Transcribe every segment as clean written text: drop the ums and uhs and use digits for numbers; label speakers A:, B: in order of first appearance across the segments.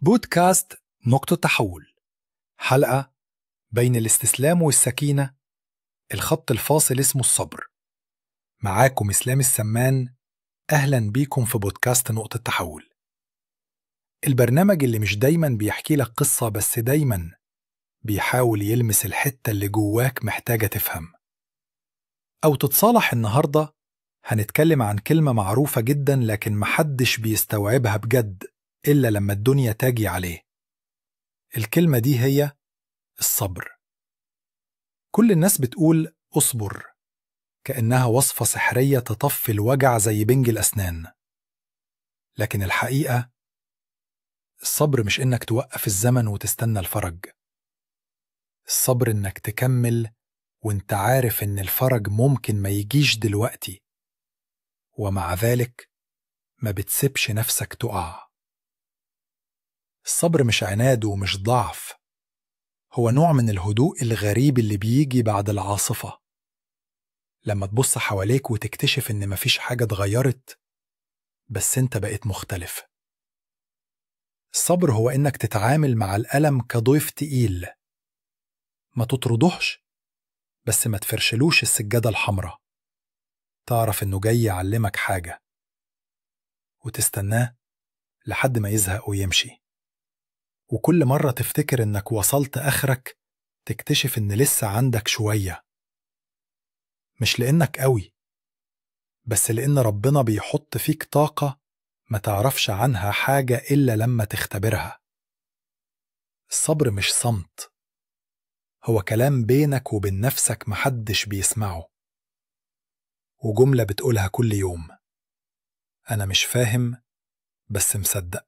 A: بودكاست نقطة تحول، حلقة بين الاستسلام والسكينة، الخط الفاصل اسمه الصبر. معاكم إسلام السمان، أهلا بيكم في بودكاست نقطة تحول، البرنامج اللي مش دايما بيحكي لك قصة، بس دايما بيحاول يلمس الحتة اللي جواك محتاجة تفهم أو تتصالح. النهاردة هنتكلم عن كلمة معروفة جدا لكن محدش بيستوعبها بجد إلا لما الدنيا تاجي عليه. الكلمة دي هي الصبر. كل الناس بتقول أصبر كأنها وصفة سحرية تطفي الوجع زي بنج الأسنان، لكن الحقيقة الصبر مش إنك توقف الزمن وتستنى الفرج. الصبر إنك تكمل وإنت عارف إن الفرج ممكن ما يجيش دلوقتي، ومع ذلك ما بتسيبش نفسك تقع. الصبر مش عناد ومش ضعف، هو نوع من الهدوء الغريب اللي بيجي بعد العاصفة، لما تبص حواليك وتكتشف إن مفيش حاجة اتغيرت بس انت بقيت مختلف. الصبر هو انك تتعامل مع الألم كضيف تقيل، ما تطردوش بس ما تفرشلوش السجادة الحمراء. تعرف انه جاي يعلمك حاجة وتستناه لحد ما يزهق ويمشي، وكل مرة تفتكر انك وصلت آخرك تكتشف ان لسه عندك شوية، مش لانك قوي بس لان ربنا بيحط فيك طاقة ما تعرفش عنها حاجة إلا لما تختبرها. الصبر مش صمت، هو كلام بينك وبين نفسك محدش بيسمعه، وجملة بتقولها كل يوم: أنا مش فاهم بس مصدق.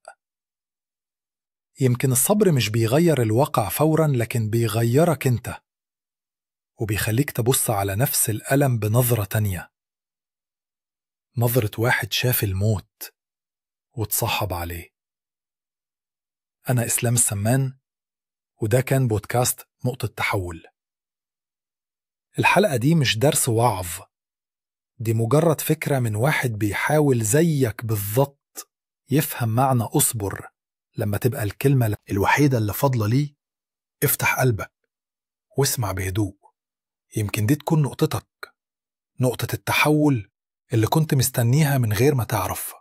A: يمكن الصبر مش بيغير الواقع فورا، لكن بيغيرك انت، وبيخليك تبص على نفس الألم بنظرة تانية، نظرة واحد شاف الموت وتصحب عليه. أنا إسلام السمان، وده كان بودكاست نقطة تحول. الحلقة دي مش درس وعظ، دي مجرد فكرة من واحد بيحاول زيك بالظبط يفهم معنى أصبر. لما تبقى الكلمة الوحيدة اللي فاضلة ليه، افتح قلبك واسمع بهدوء، يمكن دي تكون نقطتك، نقطة التحول اللي كنت مستنيها من غير ما تعرف.